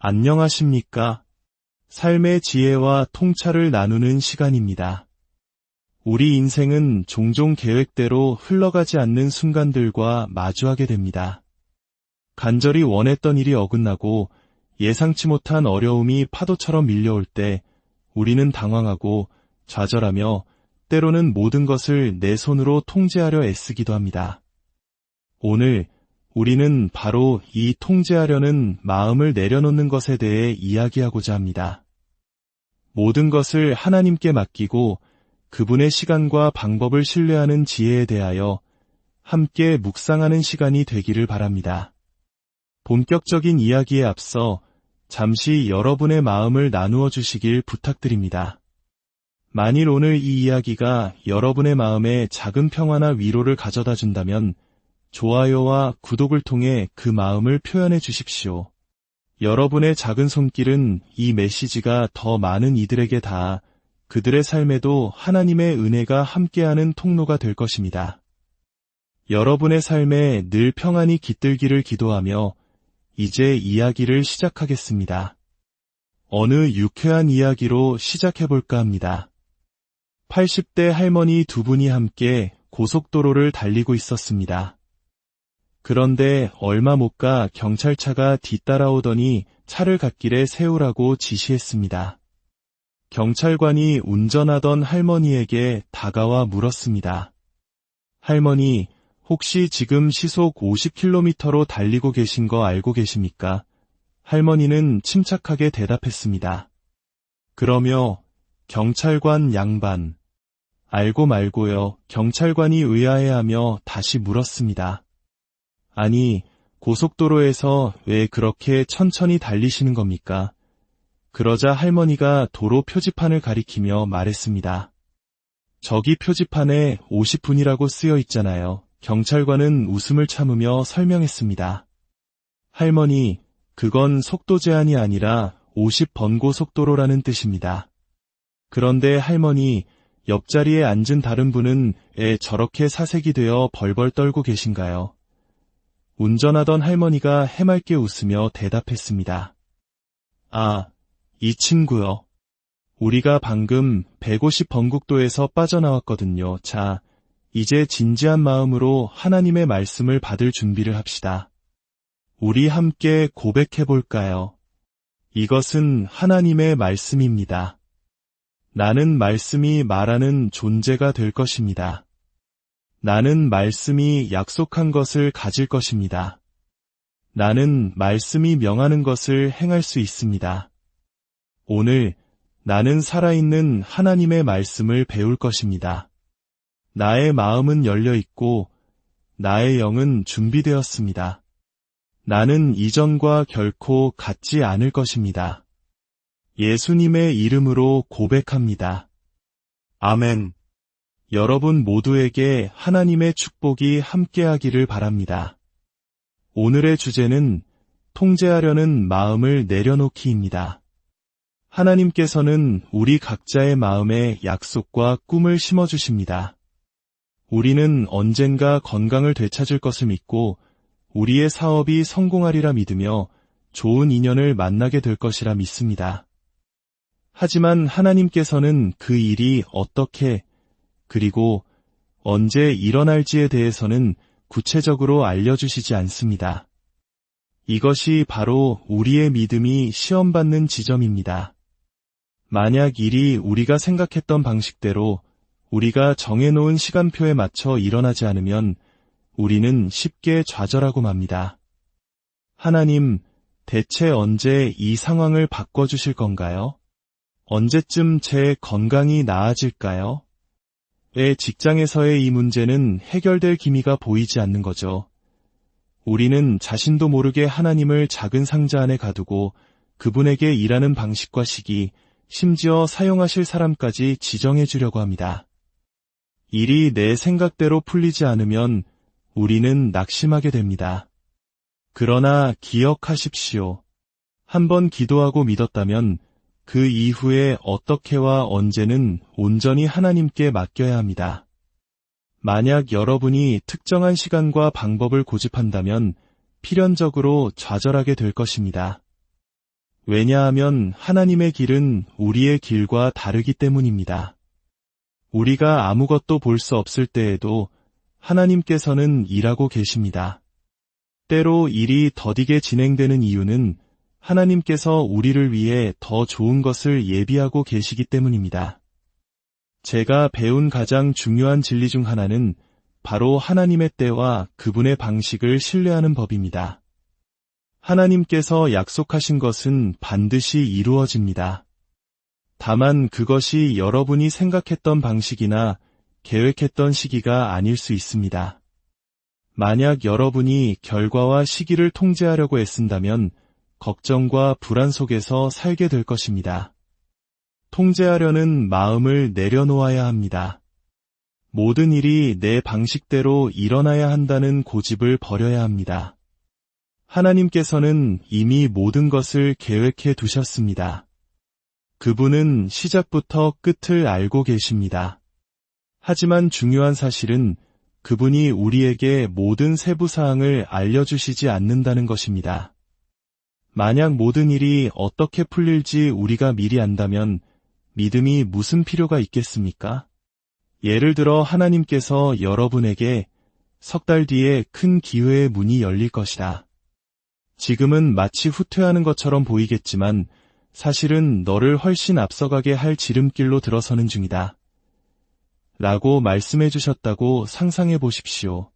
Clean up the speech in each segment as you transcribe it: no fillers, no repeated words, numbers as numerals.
안녕하십니까? 삶의 지혜와 통찰을 나누는 시간입니다. 우리 인생은 종종 계획대로 흘러가지 않는 순간들과 마주하게 됩니다. 간절히 원했던 일이 어긋나고 예상치 못한 어려움이 파도처럼 밀려올 때 우리는 당황하고 좌절하며 때로는 모든 것을 내 손으로 통제하려 애쓰기도 합니다. 오늘 우리는 바로 이 통제하려는 마음을 내려놓는 것에 대해 이야기하고자 합니다. 모든 것을 하나님께 맡기고 그분의 시간과 방법을 신뢰하는 지혜에 대하여 함께 묵상하는 시간이 되기를 바랍니다. 본격적인 이야기에 앞서 잠시 여러분의 마음을 나누어 주시길 부탁드립니다. 만일 오늘 이 이야기가 여러분의 마음에 작은 평화나 위로를 가져다 준다면 좋아요와 구독을 통해 그 마음을 표현해 주십시오. 여러분의 작은 손길은 이 메시지가 더 많은 이들에게 닿아 그들의 삶에도 하나님의 은혜가 함께하는 통로가 될 것입니다. 여러분의 삶에 늘 평안이 깃들기를 기도하며 이제 이야기를 시작하겠습니다. 어느 유쾌한 이야기로 시작해볼까 합니다. 80대 할머니 두 분이 함께 고속도로를 달리고 있었습니다. 그런데 얼마 못 가 경찰차가 뒤따라오더니 차를 갓길에 세우라고 지시했습니다. 경찰관이 운전하던 할머니에게 다가와 물었습니다. 할머니, 혹시 지금 시속 50km로 달리고 계신 거 알고 계십니까? 할머니는 침착하게 대답했습니다. 그러며 경찰관 양반, 알고 말고요. 경찰관이 의아해하며 다시 물었습니다. 아니, 고속도로에서 왜 그렇게 천천히 달리시는 겁니까? 그러자 할머니가 도로 표지판을 가리키며 말했습니다. 저기 표지판에 50분이라고 쓰여 있잖아요. 경찰관은 웃음을 참으며 설명했습니다. 할머니, 그건 속도 제한이 아니라 50번고 속도로라는 뜻입니다. 그런데 할머니, 옆자리에 앉은 다른 분은 왜 저렇게 사색이 되어 벌벌 떨고 계신가요? 운전하던 할머니가 해맑게 웃으며 대답했습니다. 아, 이 친구요. 우리가 방금 150번국도에서 빠져나왔거든요. 자, 이제 진지한 마음으로 하나님의 말씀을 받을 준비를 합시다. 우리 함께 고백해볼까요? 이것은 하나님의 말씀입니다. 나는 말씀이 말하는 존재가 될 것입니다. 나는 말씀이 약속한 것을 가질 것입니다. 나는 말씀이 명하는 것을 행할 수 있습니다. 오늘 나는 살아있는 하나님의 말씀을 배울 것입니다. 나의 마음은 열려 있고 나의 영은 준비되었습니다. 나는 이전과 결코 같지 않을 것입니다. 예수님의 이름으로 고백합니다. 아멘. 여러분 모두에게 하나님의 축복이 함께하기를 바랍니다. 오늘의 주제는 통제하려는 마음을 내려놓기입니다. 하나님께서는 우리 각자의 마음에 약속과 꿈을 심어주십니다. 우리는 언젠가 건강을 되찾을 것을 믿고 우리의 사업이 성공하리라 믿으며 좋은 인연을 만나게 될 것이라 믿습니다. 하지만 하나님께서는 그 일이 어떻게 그리고 언제 일어날지에 대해서는 구체적으로 알려주시지 않습니다. 이것이 바로 우리의 믿음이 시험받는 지점입니다. 만약 일이 우리가 생각했던 방식대로 우리가 정해놓은 시간표에 맞춰 일어나지 않으면 우리는 쉽게 좌절하고 맙니다. 하나님, 대체 언제 이 상황을 바꿔주실 건가요? 언제쯤 제 건강이 나아질까요? 왜 직장에서의 이 문제는 해결될 기미가 보이지 않는 거죠? 우리는 자신도 모르게 하나님을 작은 상자 안에 가두고 그분에게 일하는 방식과 시기, 심지어 사용하실 사람까지 지정해 주려고 합니다. 일이 내 생각대로 풀리지 않으면 우리는 낙심하게 됩니다. 그러나 기억하십시오. 한번 기도하고 믿었다면 그 이후에 어떻게와 언제는 온전히 하나님께 맡겨야 합니다. 만약 여러분이 특정한 시간과 방법을 고집한다면 필연적으로 좌절하게 될 것입니다. 왜냐하면 하나님의 길은 우리의 길과 다르기 때문입니다. 우리가 아무것도 볼 수 없을 때에도 하나님께서는 일하고 계십니다. 때로 일이 더디게 진행되는 이유는 하나님께서 우리를 위해 더 좋은 것을 예비하고 계시기 때문입니다. 제가 배운 가장 중요한 진리 중 하나는 바로 하나님의 때와 그분의 방식을 신뢰하는 법입니다. 하나님께서 약속하신 것은 반드시 이루어집니다. 다만 그것이 여러분이 생각했던 방식이나 계획했던 시기가 아닐 수 있습니다. 만약 여러분이 결과와 시기를 통제하려고 애쓴다면 걱정과 불안 속에서 살게 될 것입니다. 통제하려는 마음을 내려놓아야 합니다. 모든 일이 내 방식대로 일어나야 한다는 고집을 버려야 합니다. 하나님께서는 이미 모든 것을 계획해 두셨습니다. 그분은 시작부터 끝을 알고 계십니다. 하지만 중요한 사실은 그분이 우리에게 모든 세부 사항을 알려주시지 않는다는 것입니다. 만약 모든 일이 어떻게 풀릴지 우리가 미리 안다면 믿음이 무슨 필요가 있겠습니까? 예를 들어 하나님께서 여러분에게 석 달 뒤에 큰 기회의 문이 열릴 것이다. 지금은 마치 후퇴하는 것처럼 보이겠지만 사실은 너를 훨씬 앞서가게 할 지름길로 들어서는 중이다. 라고 말씀해 주셨다고 상상해 보십시오.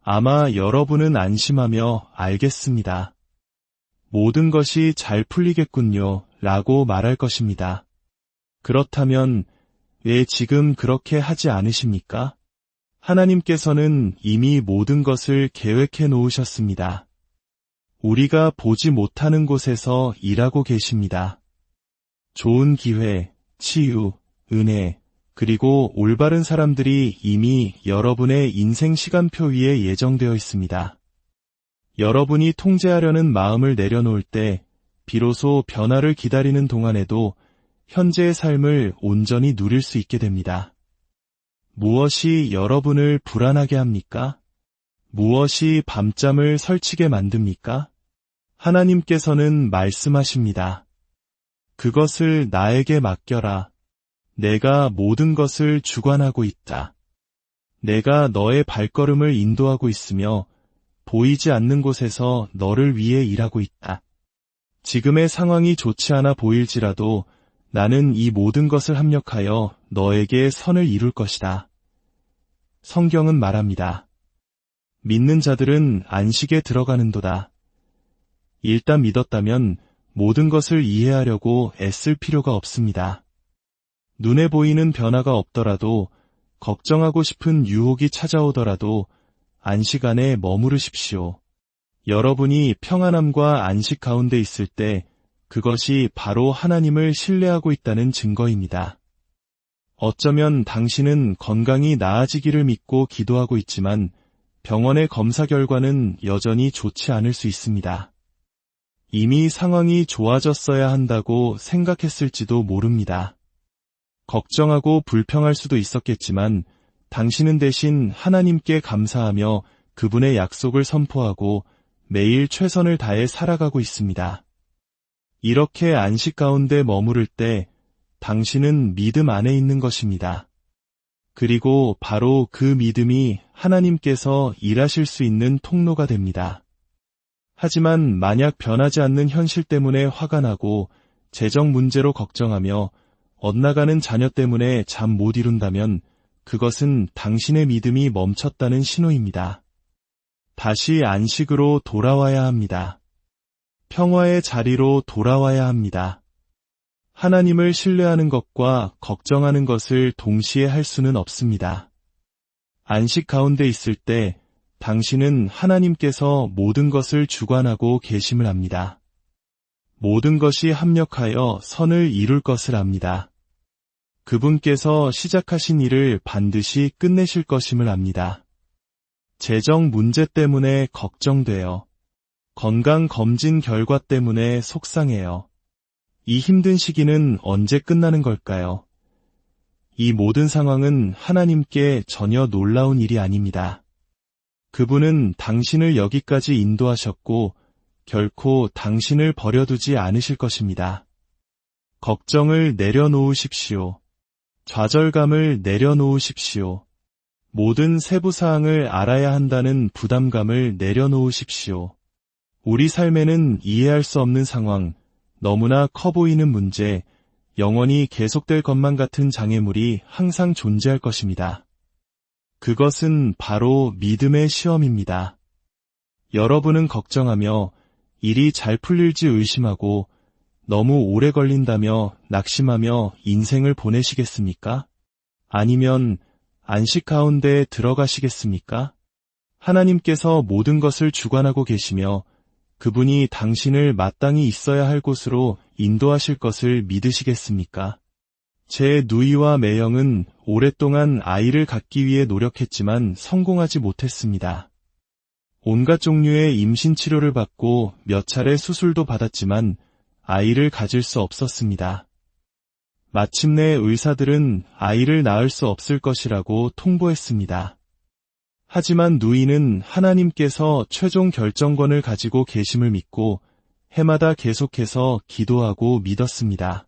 아마 여러분은 안심하며 알겠습니다. 모든 것이 잘 풀리겠군요. 라고 말할 것입니다. 그렇다면 왜 지금 그렇게 하지 않으십니까? 하나님께서는 이미 모든 것을 계획해 놓으셨습니다. 우리가 보지 못하는 곳에서 일하고 계십니다. 좋은 기회, 치유, 은혜, 그리고 올바른 사람들이 이미 여러분의 인생 시간표 위에 예정되어 있습니다. 여러분이 통제하려는 마음을 내려놓을 때 비로소 변화를 기다리는 동안에도 현재의 삶을 온전히 누릴 수 있게 됩니다. 무엇이 여러분을 불안하게 합니까? 무엇이 밤잠을 설치게 만듭니까? 하나님께서는 말씀하십니다. 그것을 나에게 맡겨라. 내가 모든 것을 주관하고 있다. 내가 너의 발걸음을 인도하고 있으며 보이지 않는 곳에서 너를 위해 일하고 있다. 지금의 상황이 좋지 않아 보일지라도 나는 이 모든 것을 합력하여 너에게 선을 이룰 것이다. 성경은 말합니다. 믿는 자들은 안식에 들어가는도다. 일단 믿었다면 모든 것을 이해하려고 애쓸 필요가 없습니다. 눈에 보이는 변화가 없더라도 걱정하고 싶은 유혹이 찾아오더라도 안식 안에 머무르십시오. 여러분이 평안함과 안식 가운데 있을 때 그것이 바로 하나님을 신뢰하고 있다는 증거입니다. 어쩌면 당신은 건강이 나아지기를 믿고 기도하고 있지만 병원의 검사 결과는 여전히 좋지 않을 수 있습니다. 이미 상황이 좋아졌어야 한다고 생각했을지도 모릅니다. 걱정하고 불평할 수도 있었겠지만 당신은 대신 하나님께 감사하며 그분의 약속을 선포하고 매일 최선을 다해 살아가고 있습니다. 이렇게 안식 가운데 머무를 때 당신은 믿음 안에 있는 것입니다. 그리고 바로 그 믿음이 하나님께서 일하실 수 있는 통로가 됩니다. 하지만 만약 변하지 않는 현실 때문에 화가 나고 재정 문제로 걱정하며 엇나가는 자녀 때문에 잠 못 이룬다면 그것은 당신의 믿음이 멈췄다는 신호입니다. 다시 안식으로 돌아와야 합니다. 평화의 자리로 돌아와야 합니다. 하나님을 신뢰하는 것과 걱정하는 것을 동시에 할 수는 없습니다. 안식 가운데 있을 때 당신은 하나님께서 모든 것을 주관하고 계심을 압니다. 모든 것이 합력하여 선을 이룰 것을 압니다. 그분께서 시작하신 일을 반드시 끝내실 것임을 압니다. 재정 문제 때문에 걱정돼요. 건강 검진 결과 때문에 속상해요. 이 힘든 시기는 언제 끝나는 걸까요? 이 모든 상황은 하나님께 전혀 놀라운 일이 아닙니다. 그분은 당신을 여기까지 인도하셨고 결코 당신을 버려두지 않으실 것입니다. 걱정을 내려놓으십시오. 좌절감을 내려놓으십시오. 모든 세부사항을 알아야 한다는 부담감을 내려놓으십시오. 우리 삶에는 이해할 수 없는 상황, 너무나 커 보이는 문제, 영원히 계속될 것만 같은 장애물이 항상 존재할 것입니다. 그것은 바로 믿음의 시험입니다. 여러분은 걱정하며 일이 잘 풀릴지 의심하고 너무 오래 걸린다며 낙심하며 인생을 보내시겠습니까? 아니면 안식 가운데 들어가시겠습니까? 하나님께서 모든 것을 주관하고 계시며 그분이 당신을 마땅히 있어야 할 곳으로 인도하실 것을 믿으시겠습니까? 제 누이와 매형은 오랫동안 아이를 갖기 위해 노력했지만 성공하지 못했습니다. 온갖 종류의 임신 치료를 받고 몇 차례 수술도 받았지만 아이를 가질 수 없었습니다. 마침내 의사들은 아이를 낳을 수 없을 것이라고 통보했습니다. 하지만 누이는 하나님께서 최종 결정권을 가지고 계심을 믿고 해마다 계속해서 기도하고 믿었습니다.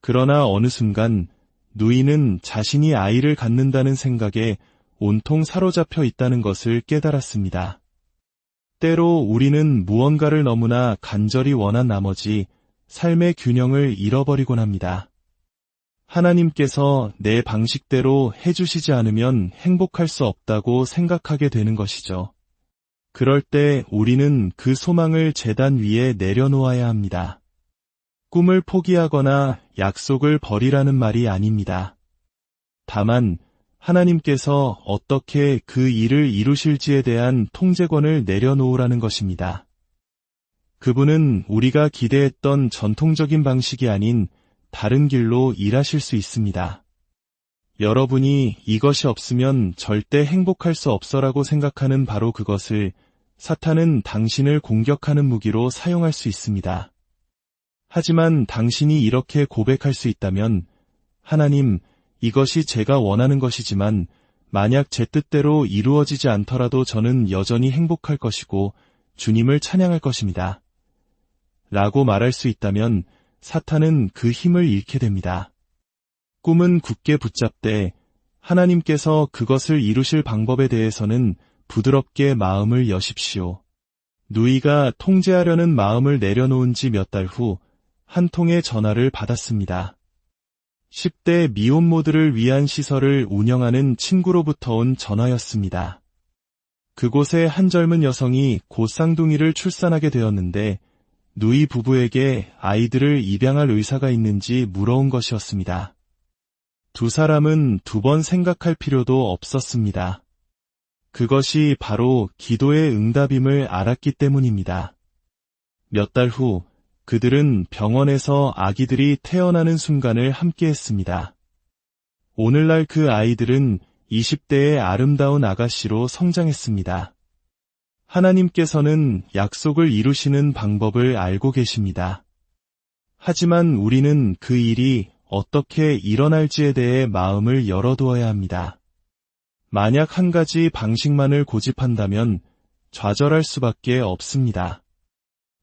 그러나 어느 순간 누이는 자신이 아이를 갖는다는 생각에 온통 사로잡혀 있다는 것을 깨달았습니다. 때로 우리는 무언가를 너무나 간절히 원한 나머지 삶의 균형을 잃어버리곤 합니다. 하나님께서 내 방식대로 해주시지 않으면 행복할 수 없다고 생각하게 되는 것이죠. 그럴 때 우리는 그 소망을 제단 위에 내려놓아야 합니다. 꿈을 포기하거나 약속을 버리라는 말이 아닙니다. 다만 하나님께서 어떻게 그 일을 이루실지에 대한 통제권을 내려놓으라는 것입니다. 그분은 우리가 기대했던 전통적인 방식이 아닌 다른 길로 일하실 수 있습니다. 여러분이 이것이 없으면 절대 행복할 수 없어라고 생각하는 바로 그것을 사탄은 당신을 공격하는 무기로 사용할 수 있습니다. 하지만 당신이 이렇게 고백할 수 있다면 하나님, 이것이 제가 원하는 것이지만 만약 제 뜻대로 이루어지지 않더라도 저는 여전히 행복할 것이고 주님을 찬양할 것입니다. 라고 말할 수 있다면 사탄은 그 힘을 잃게 됩니다. 꿈은 굳게 붙잡되 하나님께서 그것을 이루실 방법에 대해서는 부드럽게 마음을 여십시오. 누이가 통제하려는 마음을 내려놓은 지 몇 달 후 한 통의 전화를 받았습니다. 10대 미혼모들을 위한 시설을 운영하는 친구로부터 온 전화였습니다. 그곳에 한 젊은 여성이 곧 쌍둥이를 출산하게 되었는데 누이 부부에게 아이들을 입양할 의사가 있는지 물어온 것이었습니다. 두 사람은 두 번 생각할 필요도 없었습니다. 그것이 바로 기도의 응답임을 알았기 때문입니다. 몇 달 후 그들은 병원에서 아기들이 태어나는 순간을 함께했습니다. 오늘날 그 아이들은 20대의 아름다운 아가씨로 성장했습니다. 하나님께서는 약속을 이루시는 방법을 알고 계십니다. 하지만 우리는 그 일이 어떻게 일어날지에 대해 마음을 열어두어야 합니다. 만약 한 가지 방식만을 고집한다면 좌절할 수밖에 없습니다.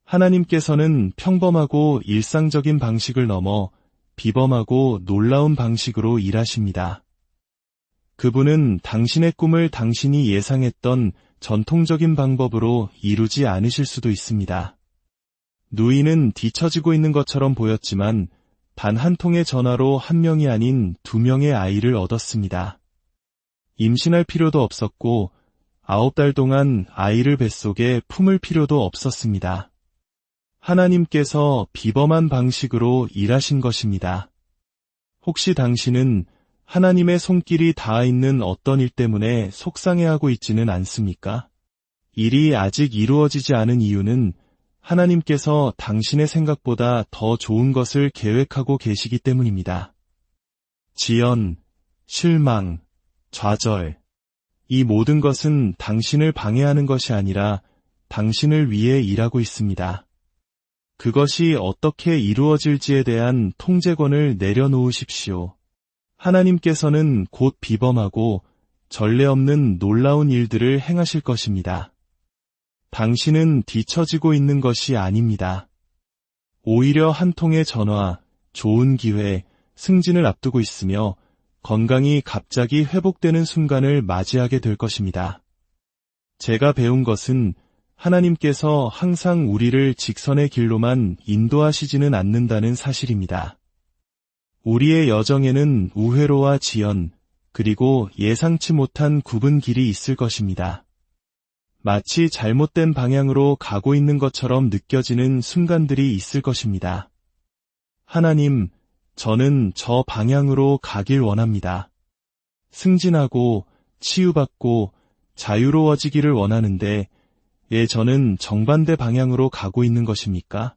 하나님께서는 평범하고 일상적인 방식을 넘어 비범하고 놀라운 방식으로 일하십니다. 그분은 당신의 꿈을 당신이 예상했던 전통적인 방법으로 이루지 않으실 수도 있습니다. 누이는 뒤처지고 있는 것처럼 보였지만 단 한 통의 전화로 한 명이 아닌 두 명의 아이를 얻었습니다. 임신할 필요도 없었고 9달 동안 아이를 뱃속에 품을 필요도 없었습니다. 하나님께서 비범한 방식으로 일하신 것입니다. 혹시 당신은 하나님의 손길이 닿아 있는 어떤 일 때문에 속상해하고 있지는 않습니까? 일이 아직 이루어지지 않은 이유는 하나님께서 당신의 생각보다 더 좋은 것을 계획하고 계시기 때문입니다. 지연, 실망, 좌절, 이 모든 것은 당신을 방해하는 것이 아니라 당신을 위해 일하고 있습니다. 그것이 어떻게 이루어질지에 대한 통제권을 내려놓으십시오. 하나님께서는 곧 비범하고 전례 없는 놀라운 일들을 행하실 것입니다. 당신은 뒤처지고 있는 것이 아닙니다. 오히려 한 통의 전화, 좋은 기회, 승진을 앞두고 있으며 건강이 갑자기 회복되는 순간을 맞이하게 될 것입니다. 제가 배운 것은 하나님께서 항상 우리를 직선의 길로만 인도하시지는 않는다는 사실입니다. 우리의 여정에는 우회로와 지연, 그리고 예상치 못한 굽은 길이 있을 것입니다. 마치 잘못된 방향으로 가고 있는 것처럼 느껴지는 순간들이 있을 것입니다. 하나님, 저는 저 방향으로 가길 원합니다. 승진하고 치유받고 자유로워지기를 원하는데 왜 저는 정반대 방향으로 가고 있는 것입니까?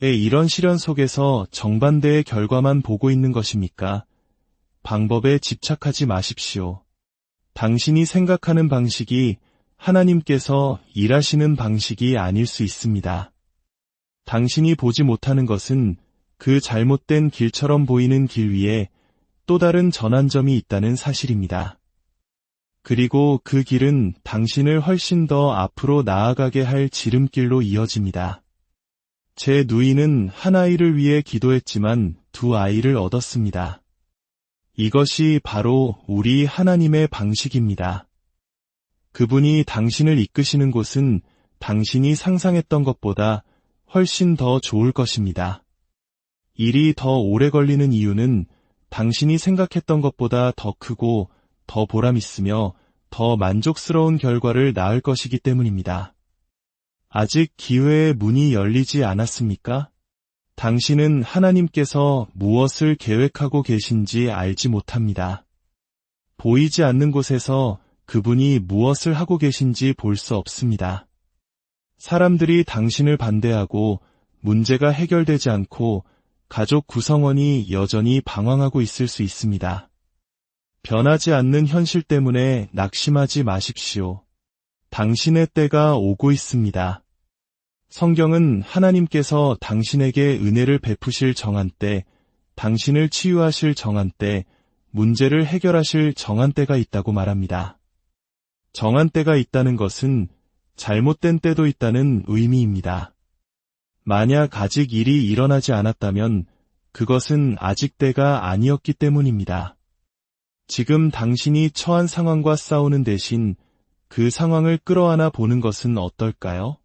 왜 이런 시련 속에서 정반대의 결과만 보고 있는 것입니까? 방법에 집착하지 마십시오. 당신이 생각하는 방식이 하나님께서 일하시는 방식이 아닐 수 있습니다. 당신이 보지 못하는 것은 그 잘못된 길처럼 보이는 길 위에 또 다른 전환점이 있다는 사실입니다. 그리고 그 길은 당신을 훨씬 더 앞으로 나아가게 할 지름길로 이어집니다. 제 누이는 한 아이를 위해 기도했지만 두 아이를 얻었습니다. 이것이 바로 우리 하나님의 방식입니다. 그분이 당신을 이끄시는 곳은 당신이 상상했던 것보다 훨씬 더 좋을 것입니다. 일이 더 오래 걸리는 이유는 당신이 생각했던 것보다 더 크고 더 보람있으며 더 만족스러운 결과를 낳을 것이기 때문입니다. 아직 기회의 문이 열리지 않았습니까? 당신은 하나님께서 무엇을 계획하고 계신지 알지 못합니다. 보이지 않는 곳에서 그분이 무엇을 하고 계신지 볼 수 없습니다. 사람들이 당신을 반대하고 문제가 해결되지 않고 가족 구성원이 여전히 방황하고 있을 수 있습니다. 변하지 않는 현실 때문에 낙심하지 마십시오. 당신의 때가 오고 있습니다. 성경은 하나님께서 당신에게 은혜를 베푸실 정한 때, 당신을 치유하실 정한 때, 문제를 해결하실 정한 때가 있다고 말합니다. 정한 때가 있다는 것은 잘못된 때도 있다는 의미입니다. 만약 아직 일이 일어나지 않았다면 그것은 아직 때가 아니었기 때문입니다. 지금 당신이 처한 상황과 싸우는 대신 그 상황을 끌어안아 보는 것은 어떨까요?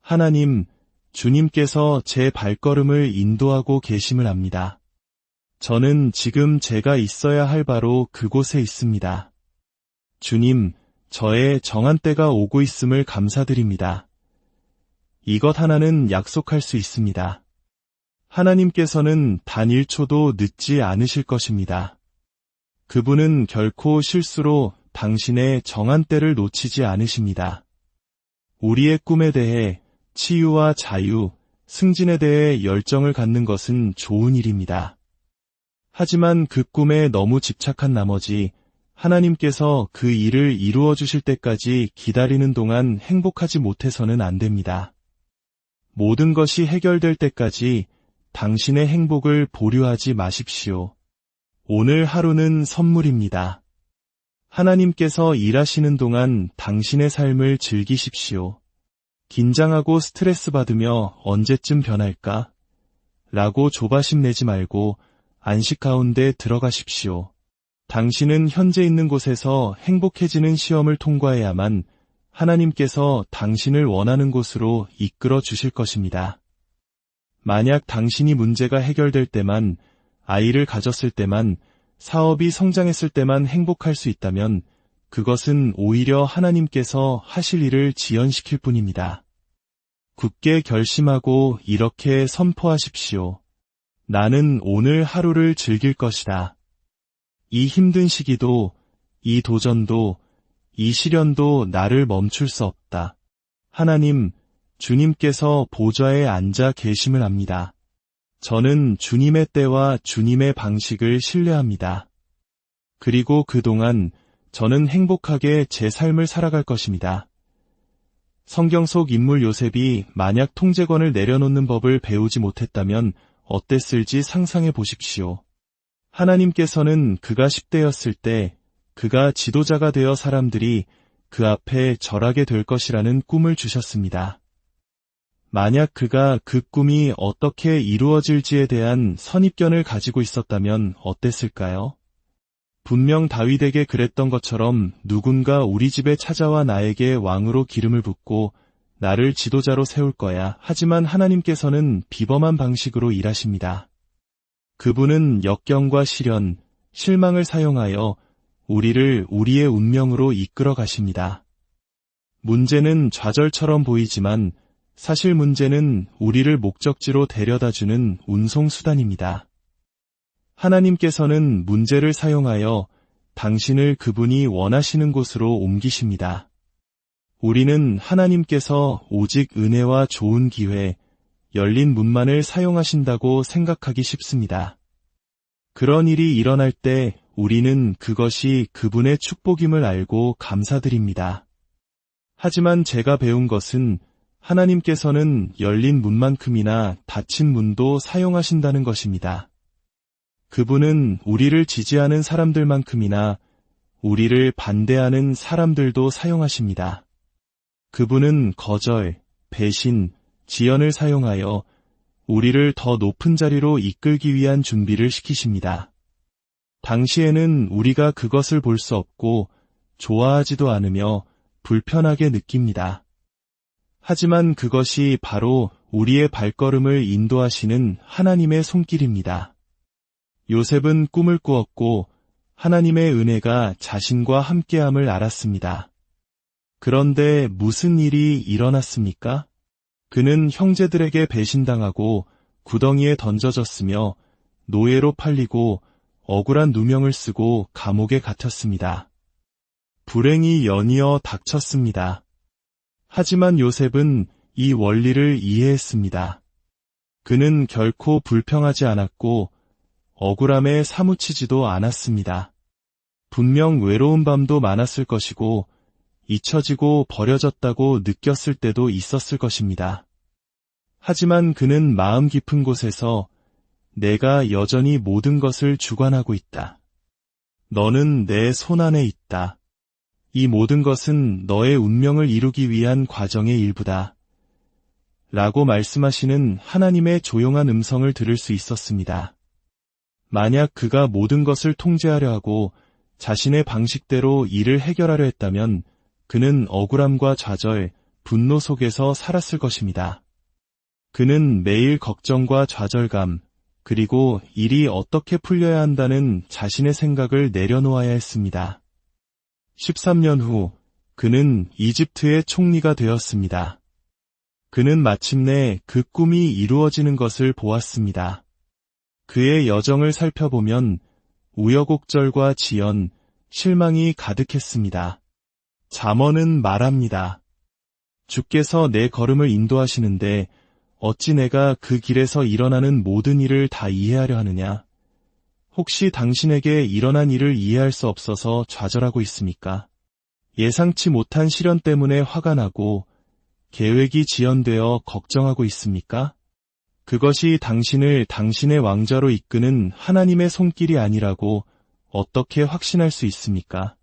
하나님, 주님께서 제 발걸음을 인도하고 계심을 압니다. 저는 지금 제가 있어야 할 바로 그곳에 있습니다. 주님, 저의 정한 때가 오고 있음을 감사드립니다. 이것 하나는 약속할 수 있습니다. 하나님께서는 단 1초도 늦지 않으실 것입니다. 그분은 결코 실수로 당신의 정한 때를 놓치지 않으십니다. 우리의 꿈에 대해 치유와 자유, 승진에 대해 열정을 갖는 것은 좋은 일입니다. 하지만 그 꿈에 너무 집착한 나머지 하나님께서 그 일을 이루어 주실 때까지 기다리는 동안 행복하지 못해서는 안 됩니다. 모든 것이 해결될 때까지 당신의 행복을 보류하지 마십시오. 오늘 하루는 선물입니다. 하나님께서 일하시는 동안 당신의 삶을 즐기십시오. 긴장하고 스트레스 받으며 언제쯤 변할까? 라고 조바심 내지 말고 안식 가운데 들어가십시오. 당신은 현재 있는 곳에서 행복해지는 시험을 통과해야만 하나님께서 당신을 원하는 곳으로 이끌어 주실 것입니다. 만약 당신이 문제가 해결될 때만, 아이를 가졌을 때만, 사업이 성장했을 때만 행복할 수 있다면 그것은 오히려 하나님께서 하실 일을 지연시킬 뿐입니다. 굳게 결심하고 이렇게 선포하십시오. 나는 오늘 하루를 즐길 것이다. 이 힘든 시기도, 이 도전도, 이 시련도 나를 멈출 수 없다. 하나님, 주님께서 보좌에 앉아 계심을 압니다. 저는 주님의 때와 주님의 방식을 신뢰합니다. 그리고 그동안 저는 행복하게 제 삶을 살아갈 것입니다. 성경 속 인물 요셉이 만약 통제권을 내려놓는 법을 배우지 못했다면 어땠을지 상상해 보십시오. 하나님께서는 그가 10대였을 때 그가 지도자가 되어 사람들이 그 앞에 절하게 될 것이라는 꿈을 주셨습니다. 만약 그가 그 꿈이 어떻게 이루어질지에 대한 선입견을 가지고 있었다면 어땠을까요? 분명 다윗에게 그랬던 것처럼 누군가 우리 집에 찾아와 나에게 왕으로 기름을 붓고 나를 지도자로 세울 거야. 하지만 하나님께서는 비범한 방식으로 일하십니다. 그분은 역경과 시련, 실망을 사용하여 우리를 우리의 운명으로 이끌어 가십니다. 문제는 좌절처럼 보이지만 사실 문제는 우리를 목적지로 데려다주는 운송수단입니다. 하나님께서는 문제를 사용하여 당신을 그분이 원하시는 곳으로 옮기십니다. 우리는 하나님께서 오직 은혜와 좋은 기회, 열린 문만을 사용하신다고 생각하기 쉽습니다. 그런 일이 일어날 때 우리는 그것이 그분의 축복임을 알고 감사드립니다. 하지만 제가 배운 것은 하나님께서는 열린 문만큼이나 닫힌 문도 사용하신다는 것입니다. 그분은 우리를 지지하는 사람들만큼이나 우리를 반대하는 사람들도 사용하십니다. 그분은 거절, 배신, 지연을 사용하여 우리를 더 높은 자리로 이끌기 위한 준비를 시키십니다. 당시에는 우리가 그것을 볼 수 없고 좋아하지도 않으며 불편하게 느낍니다. 하지만 그것이 바로 우리의 발걸음을 인도하시는 하나님의 손길입니다. 요셉은 꿈을 꾸었고 하나님의 은혜가 자신과 함께함을 알았습니다. 그런데 무슨 일이 일어났습니까? 그는 형제들에게 배신당하고 구덩이에 던져졌으며 노예로 팔리고 억울한 누명을 쓰고 감옥에 갇혔습니다. 불행이 연이어 닥쳤습니다. 하지만 요셉은 이 원리를 이해했습니다. 그는 결코 불평하지 않았고 억울함에 사무치지도 않았습니다. 분명 외로운 밤도 많았을 것이고 잊혀지고 버려졌다고 느꼈을 때도 있었을 것입니다. 하지만 그는 마음 깊은 곳에서 내가 여전히 모든 것을 주관하고 있다. 너는 내 손안에 있다. 이 모든 것은 너의 운명을 이루기 위한 과정의 일부다. 라고 말씀하시는 하나님의 조용한 음성을 들을 수 있었습니다. 만약 그가 모든 것을 통제하려 하고 자신의 방식대로 일을 해결하려 했다면 그는 억울함과 좌절, 분노 속에서 살았을 것입니다. 그는 매일 걱정과 좌절감, 그리고 일이 어떻게 풀려야 한다는 자신의 생각을 내려놓아야 했습니다. 13년 후 그는 이집트의 총리가 되었습니다. 그는 마침내 그 꿈이 이루어지는 것을 보았습니다. 그의 여정을 살펴보면 우여곡절과 지연, 실망이 가득했습니다. 잠언은 말합니다. 주께서 내 걸음을 인도하시는데 어찌 내가 그 길에서 일어나는 모든 일을 다 이해하려 하느냐? 혹시 당신에게 일어난 일을 이해할 수 없어서 좌절하고 있습니까? 예상치 못한 시련 때문에 화가 나고 계획이 지연되어 걱정하고 있습니까? 그것이 당신을 당신의 왕좌로 이끄는 하나님의 손길이 아니라고 어떻게 확신할 수 있습니까?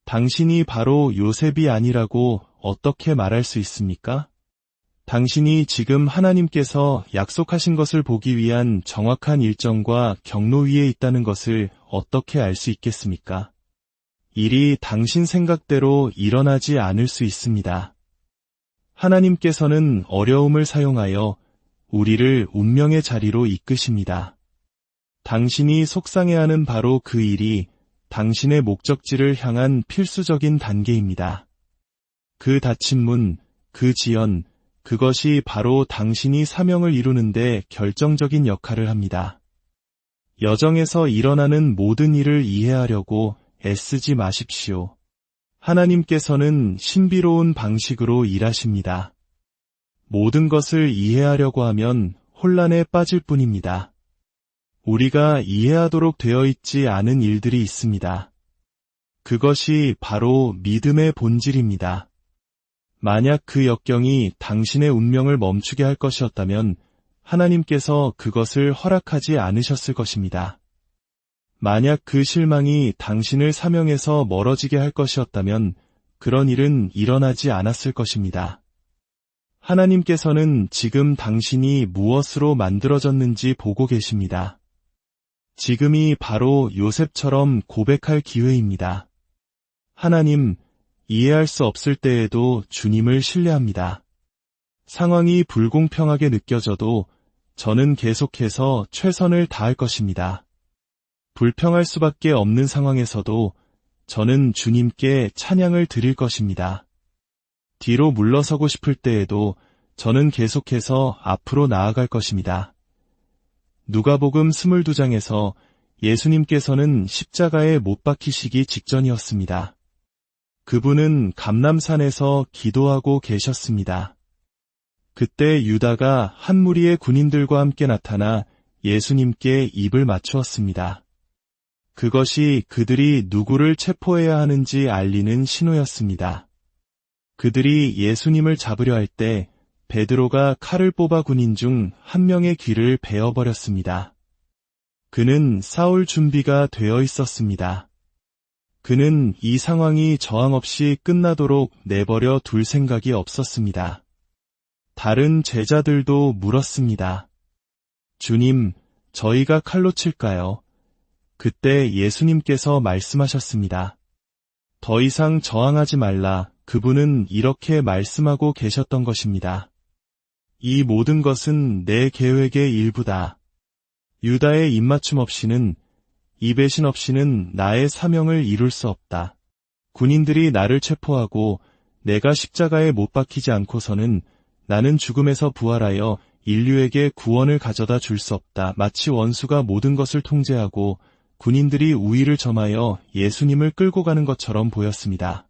당신이 바로 요셉이 아니라고 어떻게 말할 수 있습니까? 당신이 지금 하나님께서 약속하신 것을 보기 위한 정확한 일정과 경로 위에 있다는 것을 어떻게 알 수 있겠습니까? 일이 당신 생각대로 일어나지 않을 수 있습니다. 하나님께서는 어려움을 사용하여 우리를 운명의 자리로 이끄십니다. 당신이 속상해하는 바로 그 일이 당신의 목적지를 향한 필수적인 단계입니다. 그 닫힌 문, 그 지연, 그것이 바로 당신이 사명을 이루는데 결정적인 역할을 합니다. 여정에서 일어나는 모든 일을 이해하려고 애쓰지 마십시오. 하나님께서는 신비로운 방식으로 일하십니다. 모든 것을 이해하려고 하면 혼란에 빠질 뿐입니다. 우리가 이해하도록 되어 있지 않은 일들이 있습니다. 그것이 바로 믿음의 본질입니다. 만약 그 역경이 당신의 운명을 멈추게 할 것이었다면 하나님께서 그것을 허락하지 않으셨을 것입니다. 만약 그 실망이 당신을 사명에서 멀어지게 할 것이었다면 그런 일은 일어나지 않았을 것입니다. 하나님께서는 지금 당신이 무엇으로 만들어졌는지 보고 계십니다. 지금이 바로 요셉처럼 고백할 기회입니다. 하나님, 이해할 수 없을 때에도 주님을 신뢰합니다. 상황이 불공평하게 느껴져도 저는 계속해서 최선을 다할 것입니다. 불평할 수밖에 없는 상황에서도 저는 주님께 찬양을 드릴 것입니다. 뒤로 물러서고 싶을 때에도 저는 계속해서 앞으로 나아갈 것입니다. 누가복음 22장에서 예수님께서는 십자가에 못 박히시기 직전이었습니다. 그분은 감람산에서 기도하고 계셨습니다. 그때 유다가 한 무리의 군인들과 함께 나타나 예수님께 입을 맞추었습니다. 그것이 그들이 누구를 체포해야 하는지 알리는 신호였습니다. 그들이 예수님을 잡으려 할 때 베드로가 칼을 뽑아 군인 중 한 명의 귀를 베어버렸습니다. 그는 싸울 준비가 되어 있었습니다. 그는 이 상황이 저항 없이 끝나도록 내버려 둘 생각이 없었습니다. 다른 제자들도 물었습니다. 주님, 저희가 칼로 칠까요? 그때 예수님께서 말씀하셨습니다. 더 이상 저항하지 말라. 그분은 이렇게 말씀하고 계셨던 것입니다. 이 모든 것은 내 계획의 일부다. 유다의 입맞춤 없이는, 이 배신 없이는 나의 사명을 이룰 수 없다. 군인들이 나를 체포하고 내가 십자가에 못 박히지 않고서는 나는 죽음에서 부활하여 인류에게 구원을 가져다 줄 수 없다. 마치 원수가 모든 것을 통제하고 군인들이 우위를 점하여 예수님을 끌고 가는 것처럼 보였습니다.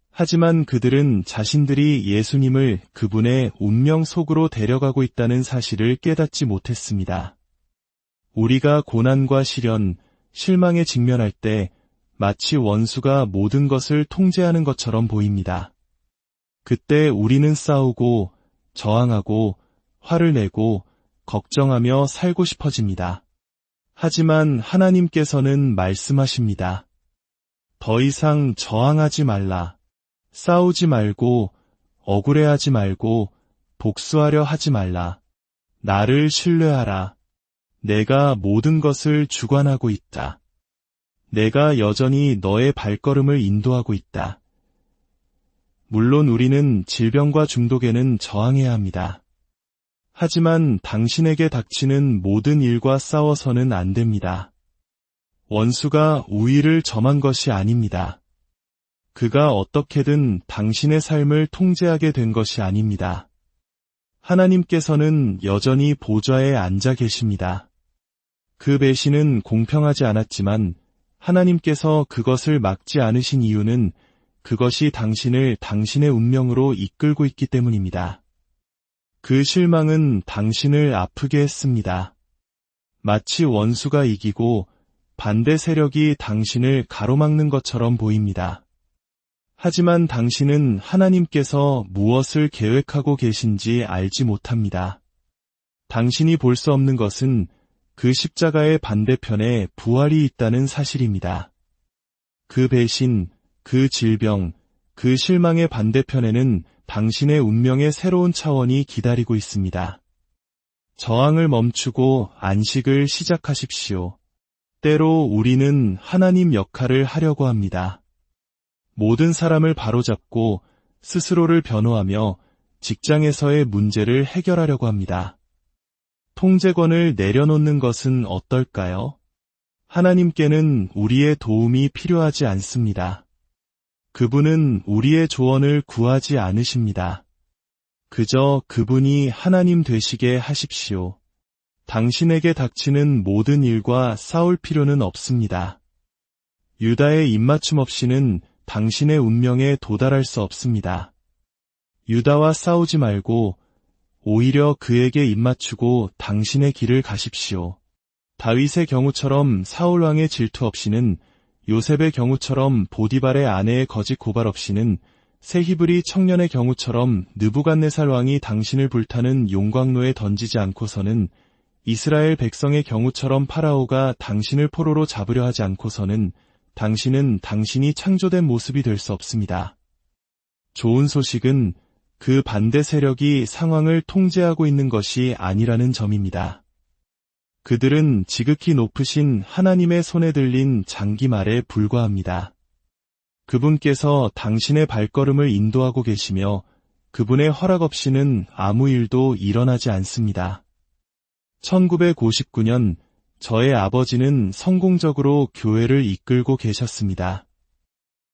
하지만 그들은 자신들이 예수님을 그분의 운명 속으로 데려가고 있다는 사실을 깨닫지 못했습니다. 우리가 고난과 시련, 실망에 직면할 때 마치 원수가 모든 것을 통제하는 것처럼 보입니다. 그때 우리는 싸우고, 저항하고, 화를 내고, 걱정하며 살고 싶어집니다. 하지만 하나님께서는 말씀하십니다. 더 이상 저항하지 말라. 싸우지 말고, 억울해하지 말고, 복수하려 하지 말라. 나를 신뢰하라. 내가 모든 것을 주관하고 있다. 내가 여전히 너의 발걸음을 인도하고 있다. 물론 우리는 질병과 중독에는 저항해야 합니다. 하지만 당신에게 닥치는 모든 일과 싸워서는 안 됩니다. 원수가 우위를 점한 것이 아닙니다. 그가 어떻게든 당신의 삶을 통제하게 된 것이 아닙니다. 하나님께서는 여전히 보좌에 앉아 계십니다. 그 배신은 공평하지 않았지만 하나님께서 그것을 막지 않으신 이유는 그것이 당신을 당신의 운명으로 이끌고 있기 때문입니다. 그 실망은 당신을 아프게 했습니다. 마치 원수가 이기고 반대 세력이 당신을 가로막는 것처럼 보입니다. 하지만 당신은 하나님께서 무엇을 계획하고 계신지 알지 못합니다. 당신이 볼 수 없는 것은 그 십자가의 반대편에 부활이 있다는 사실입니다. 그 배신, 그 질병, 그 실망의 반대편에는 당신의 운명의 새로운 차원이 기다리고 있습니다. 저항을 멈추고 안식을 시작하십시오. 때로 우리는 하나님 역할을 하려고 합니다. 모든 사람을 바로잡고 스스로를 변호하며 직장에서의 문제를 해결하려고 합니다. 통제권을 내려놓는 것은 어떨까요? 하나님께는 우리의 도움이 필요하지 않습니다. 그분은 우리의 조언을 구하지 않으십니다. 그저 그분이 하나님 되시게 하십시오. 당신에게 닥치는 모든 일과 싸울 필요는 없습니다. 유다의 입맞춤 없이는 당신의 운명에 도달할 수 없습니다. 유다와 싸우지 말고 오히려 그에게 입맞추고 당신의 길을 가십시오. 다윗의 경우처럼 사울왕의 질투 없이는, 요셉의 경우처럼 보디발의 아내의 거짓 고발 없이는, 새 히브리 청년의 경우처럼 느부갓네살 왕이 당신을 불타는 용광로에 던지지 않고서는, 이스라엘 백성의 경우처럼 파라오가 당신을 포로로 잡으려 하지 않고서는 당신은 당신이 창조된 모습이 될 수 없습니다. 좋은 소식은 그 반대 세력이 상황을 통제하고 있는 것이 아니라는 점입니다. 그들은 지극히 높으신 하나님의 손에 들린 장기말에 불과합니다. 그분께서 당신의 발걸음을 인도하고 계시며 그분의 허락 없이는 아무 일도 일어나지 않습니다. 1959년 저의 아버지는 성공적으로 교회를 이끌고 계셨습니다.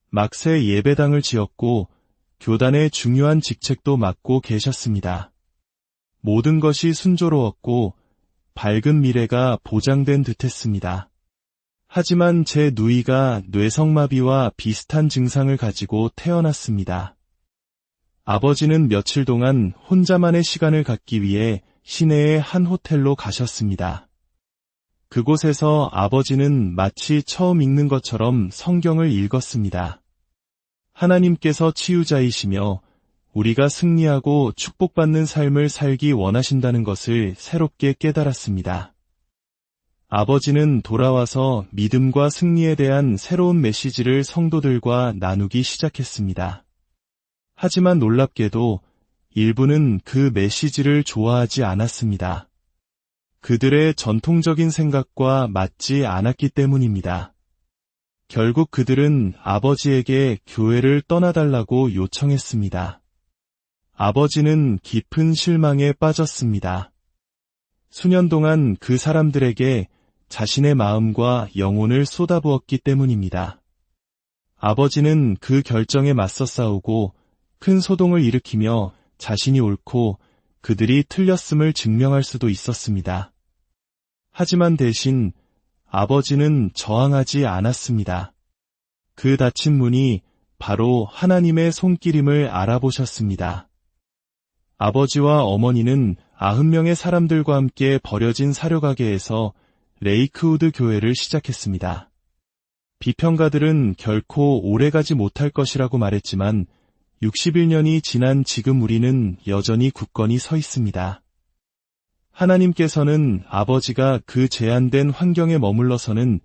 막새 예배당을 지었고 교단의 중요한 직책도 맡고 계셨습니다. 모든 것이 순조로웠고 밝은 미래가 보장된 듯했습니다. 하지만 제 누이가 뇌성마비와 비슷한 증상을 가지고 태어났습니다. 아버지는 며칠 동안 혼자만의 시간을 갖기 위해 시내의 한 호텔로 가셨습니다. 그곳에서 아버지는 마치 처음 읽는 것처럼 성경을 읽었습니다. 하나님께서 치유자이시며 우리가 승리하고 축복받는 삶을 살기 원하신다는 것을 새롭게 깨달았습니다. 아버지는 돌아와서 믿음과 승리에 대한 새로운 메시지를 성도들과 나누기 시작했습니다. 하지만 놀랍게도 일부는 그 메시지를 좋아하지 않았습니다. 그들의 전통적인 생각과 맞지 않았기 때문입니다. 결국 그들은 아버지에게 교회를 떠나달라고 요청했습니다. 아버지는 깊은 실망에 빠졌습니다. 수년 동안 그 사람들에게 자신의 마음과 영혼을 쏟아부었기 때문입니다. 아버지는 그 결정에 맞서 싸우고 큰 소동을 일으키며 자신이 옳고 그들이 틀렸음을 증명할 수도 있었습니다. 하지만 대신 아버지는 저항하지 않았습니다. 그 닫힌 문이 바로 하나님의 손길임을 알아보셨습니다. 아버지와 어머니는 90명의 사람들과 함께 버려진 사료가게에서 레이크우드 교회를 시작했습니다. 비평가들은 결코 오래가지 못할 것이라고 말했지만 61년이 지난 지금 우리는 여전히 굳건히 서 있습니다. 하나님께서는 아버지가 그 제한된 환경에 머물러서는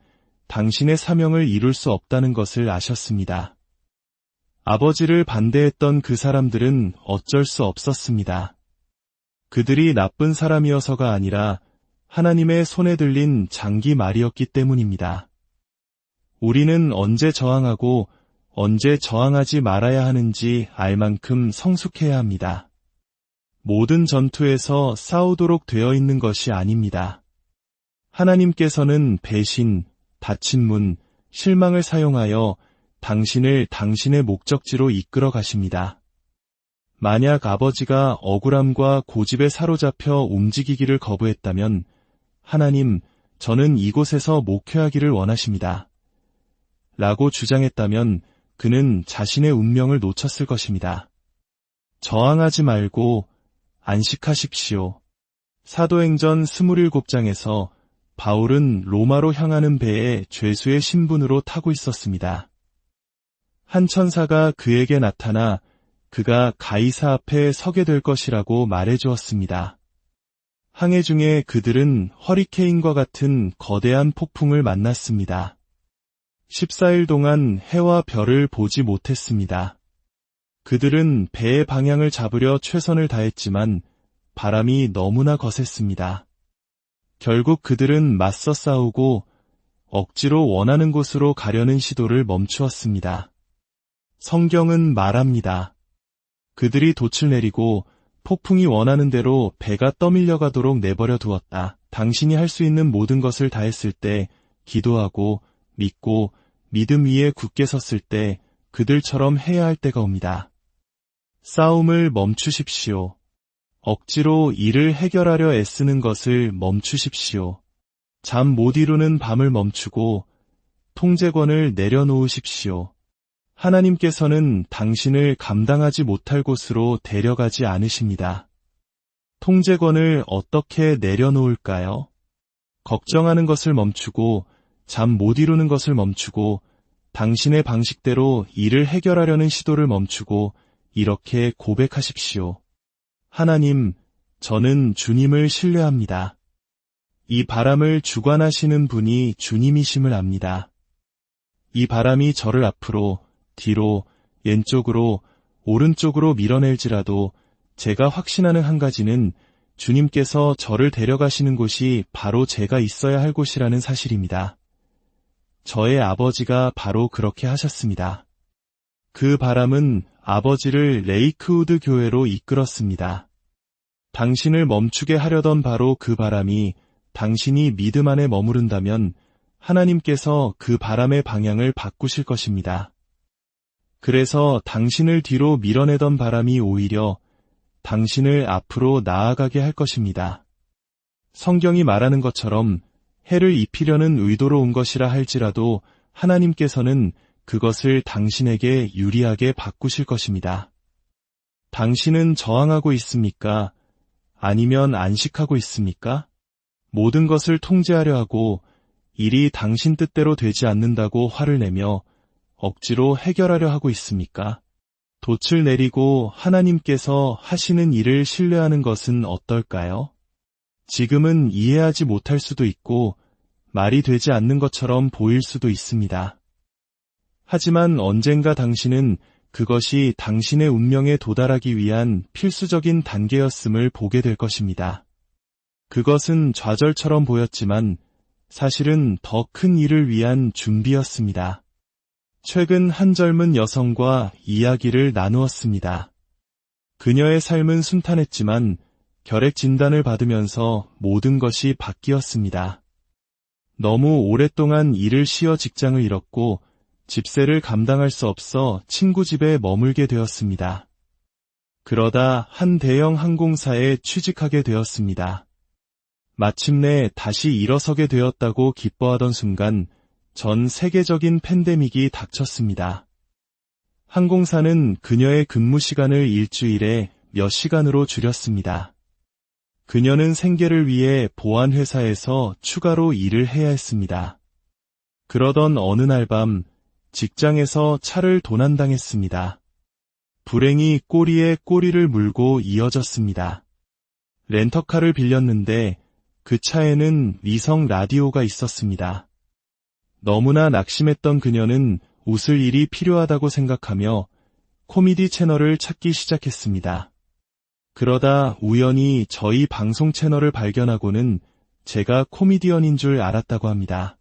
당신의 사명을 이룰 수 없다는 것을 아셨습니다. 아버지를 반대했던 그 사람들은 어쩔 수 없었습니다. 그들이 나쁜 사람이어서가 아니라 하나님의 손에 들린 장기말이었기 때문입니다. 우리는 언제 저항하고 언제 저항하지 말아야 하는지 알 만큼 성숙해야 합니다. 모든 전투에서 싸우도록 되어 있는 것이 아닙니다. 하나님께서는 배신, 닫힌 문, 실망을 사용하여 당신을 당신의 목적지로 이끌어 가십니다. 만약 아버지가 억울함과 고집에 사로잡혀 움직이기를 거부했다면 하나님, 저는 이곳에서 목회하기를 원하십니다. 라고 주장했다면 그는 자신의 운명을 놓쳤을 것입니다. 저항하지 말고 안식하십시오. 사도행전 27장에서 바울은 로마로 향하는 배에 죄수의 신분으로 타고 있었습니다. 한 천사가 그에게 나타나 그가 가이사 앞에 서게 될 것이라고 말해주었습니다. 항해 중에 그들은 허리케인과 같은 거대한 폭풍을 만났습니다. 14일 동안 해와 별을 보지 못했습니다. 그들은 배의 방향을 잡으려 최선을 다했지만 바람이 너무나 거셌습니다. 결국 그들은 맞서 싸우고 억지로 원하는 곳으로 가려는 시도를 멈추었습니다. 성경은 말합니다. 그들이 돛을 내리고 폭풍이 원하는 대로 배가 떠밀려 가도록 내버려 두었다. 당신이 할 수 있는 모든 것을 다했을 때, 기도하고 믿고 믿음 위에 굳게 섰을 때 그들처럼 해야 할 때가 옵니다. 싸움을 멈추십시오. 억지로 일을 해결하려 애쓰는 것을 멈추십시오. 잠 못 이루는 밤을 멈추고 통제권을 내려놓으십시오. 하나님께서는 당신을 감당하지 못할 곳으로 데려가지 않으십니다. 통제권을 어떻게 내려놓을까요? 걱정하는 것을 멈추고 잠 못 이루는 것을 멈추고 당신의 방식대로 일을 해결하려는 시도를 멈추고 이렇게 고백하십시오. 하나님, 저는 주님을 신뢰합니다. 이 바람을 주관하시는 분이 주님이심을 압니다. 이 바람이 저를 앞으로, 뒤로, 왼쪽으로, 오른쪽으로 밀어낼지라도 제가 확신하는 한 가지는 주님께서 저를 데려가시는 곳이 바로 제가 있어야 할 곳이라는 사실입니다. 저의 아버지가 바로 그렇게 하셨습니다. 그 바람은 아버지를 레이크우드 교회로 이끌었습니다. 당신을 멈추게 하려던 바로 그 바람이 당신이 믿음 안에 머무른다면 하나님께서 그 바람의 방향을 바꾸실 것입니다. 그래서 당신을 뒤로 밀어내던 바람이 오히려 당신을 앞으로 나아가게 할 것입니다. 성경이 말하는 것처럼 해를 입히려는 의도로 온 것이라 할지라도 하나님께서는 그것을 당신에게 유리하게 바꾸실 것입니다. 당신은 저항하고 있습니까? 아니면 안식하고 있습니까? 모든 것을 통제하려 하고 일이 당신 뜻대로 되지 않는다고 화를 내며 억지로 해결하려 하고 있습니까? 돛을 내리고 하나님께서 하시는 일을 신뢰하는 것은 어떨까요? 지금은 이해하지 못할 수도 있고 말이 되지 않는 것처럼 보일 수도 있습니다. 하지만 언젠가 당신은 그것이 당신의 운명에 도달하기 위한 필수적인 단계였음을 보게 될 것입니다. 그것은 좌절처럼 보였지만 사실은 더 큰 일을 위한 준비였습니다. 최근 한 젊은 여성과 이야기를 나누었습니다. 그녀의 삶은 순탄했지만 결핵 진단을 받으면서 모든 것이 바뀌었습니다. 너무 오랫동안 일을 쉬어 직장을 잃었고 집세를 감당할 수 없어 친구 집에 머물게 되었습니다. 그러다 한 대형 항공사에 취직하게 되었습니다. 마침내 다시 일어서게 되었다고 기뻐하던 순간 전 세계적인 팬데믹이 닥쳤습니다. 항공사는 그녀의 근무 시간을 일주일에 몇 시간으로 줄였습니다. 그녀는 생계를 위해 보안회사에서 추가로 일을 해야 했습니다. 그러던 어느 날 밤 직장에서 차를 도난당했습니다. 불행이 꼬리에 꼬리를 물고 이어졌습니다. 렌터카를 빌렸는데 그 차에는 위성 라디오가 있었습니다. 너무나 낙심했던 그녀는 웃을 일이 필요하다고 생각하며 코미디 채널을 찾기 시작했습니다. 그러다 우연히 저희 방송 채널을 발견하고는 제가 코미디언인 줄 알았다고 합니다.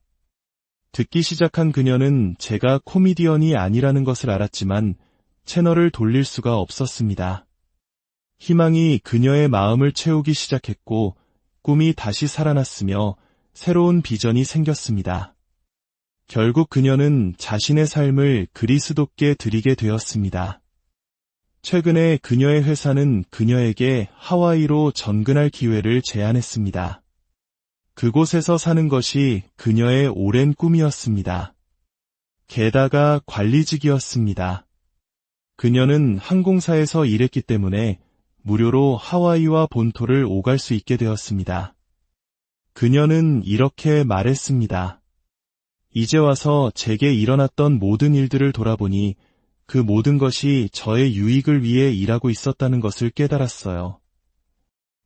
듣기 시작한 그녀는 제가 코미디언이 아니라는 것을 알았지만 채널을 돌릴 수가 없었습니다. 희망이 그녀의 마음을 채우기 시작했고 꿈이 다시 살아났으며 새로운 비전이 생겼습니다. 결국 그녀는 자신의 삶을 그리스도께 드리게 되었습니다. 최근에 그녀의 회사는 그녀에게 하와이로 전근할 기회를 제안했습니다. 그곳에서 사는 것이 그녀의 오랜 꿈이었습니다. 게다가 관리직이었습니다. 그녀는 항공사에서 일했기 때문에 무료로 하와이와 본토를 오갈 수 있게 되었습니다. 그녀는 이렇게 말했습니다. 이제 와서 제게 일어났던 모든 일들을 돌아보니 그 모든 것이 저의 유익을 위해 일하고 있었다는 것을 깨달았어요.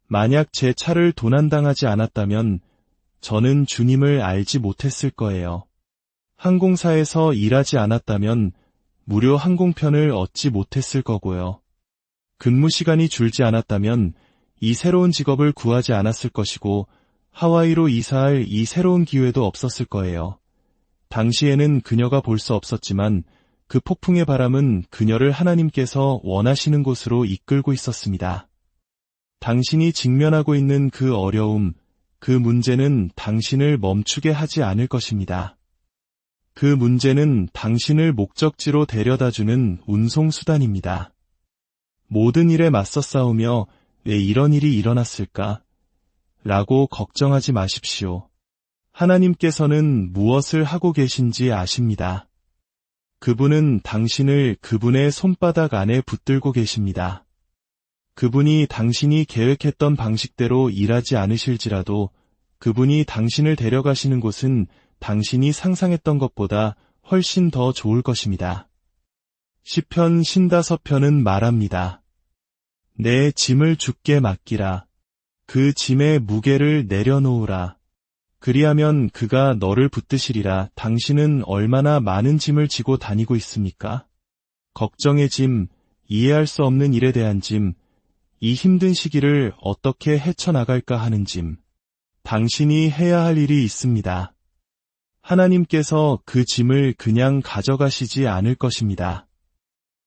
만약 제 차를 도난당하지 않았다면 저는 주님을 알지 못했을 거예요. 항공사에서 일하지 않았다면 무료 항공편을 얻지 못했을 거고요. 근무 시간이 줄지 않았다면 이 새로운 직업을 구하지 않았을 것이고 하와이로 이사할 이 새로운 기회도 없었을 거예요. 당시에는 그녀가 볼 수 없었지만 그 폭풍의 바람은 그녀를 하나님께서 원하시는 곳으로 이끌고 있었습니다. 당신이 직면하고 있는 그 어려움, 그 문제는 당신을 멈추게 하지 않을 것입니다. 그 문제는 당신을 목적지로 데려다주는 운송수단입니다. 모든 일에 맞서 싸우며 왜 이런 일이 일어났을까? 라고 걱정하지 마십시오. 하나님께서는 무엇을 하고 계신지 아십니다. 그분은 당신을 그분의 손바닥 안에 붙들고 계십니다. 그분이 당신이 계획했던 방식대로 일하지 않으실지라도 그분이 당신을 데려가시는 곳은 당신이 상상했던 것보다 훨씬 더 좋을 것입니다. 시편 55편은 말합니다. 내 짐을 주께 맡기라. 그 짐의 무게를 내려놓으라. 그리하면 그가 너를 붙드시리라. 당신은 얼마나 많은 짐을 지고 다니고 있습니까? 걱정의 짐, 이해할 수 없는 일에 대한 짐, 이 힘든 시기를 어떻게 헤쳐나갈까 하는 짐. 당신이 해야 할 일이 있습니다. 하나님께서 그 짐을 그냥 가져가시지 않을 것입니다.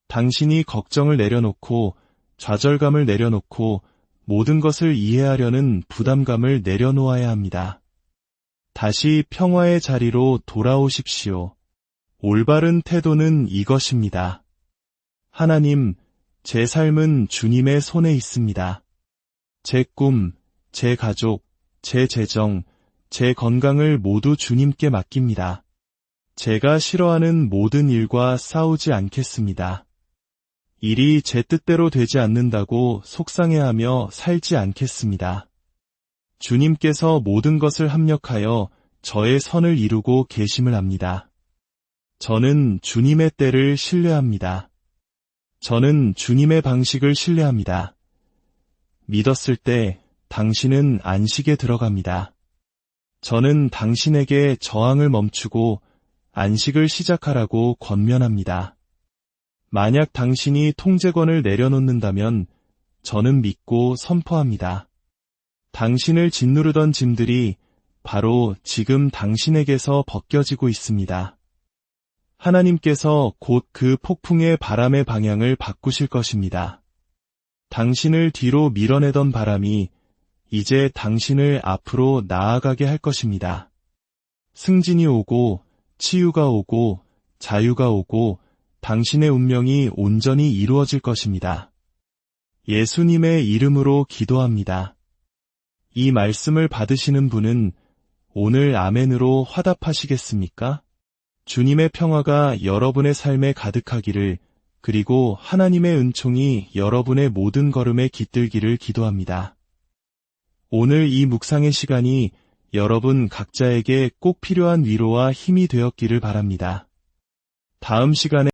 당신이 걱정을 내려놓고 좌절감을 내려놓고 모든 것을 이해하려는 부담감을 내려놓아야 합니다. 다시 평화의 자리로 돌아오십시오. 올바른 태도는 이것입니다. 하나님, 제 삶은 주님의 손에 있습니다. 제 꿈, 제 가족, 제 재정, 제 건강을 모두 주님께 맡깁니다. 제가 싫어하는 모든 일과 싸우지 않겠습니다. 일이 제 뜻대로 되지 않는다고 속상해하며 살지 않겠습니다. 주님께서 모든 것을 합력하여 저의 선을 이루고 계심을 압니다. 저는 주님의 때를 신뢰합니다. 저는 주님의 방식을 신뢰합니다. 믿었을 때 당신은 안식에 들어갑니다. 저는 당신에게 저항을 멈추고 안식을 시작하라고 권면합니다. 만약 당신이 통제권을 내려놓는다면 저는 믿고 선포합니다. 당신을 짓누르던 짐들이 바로 지금 당신에게서 벗겨지고 있습니다. 하나님께서 곧 그 폭풍의 바람의 방향을 바꾸실 것입니다. 당신을 뒤로 밀어내던 바람이 이제 당신을 앞으로 나아가게 할 것입니다. 승진이 오고 치유가 오고 자유가 오고 당신의 운명이 온전히 이루어질 것입니다. 예수님의 이름으로 기도합니다. 이 말씀을 받으시는 분은 오늘 아멘으로 화답하시겠습니까? 주님의 평화가 여러분의 삶에 가득하기를, 그리고 하나님의 은총이 여러분의 모든 걸음에 깃들기를 기도합니다. 오늘 이 묵상의 시간이 여러분 각자에게 꼭 필요한 위로와 힘이 되었기를 바랍니다. 다음 시간에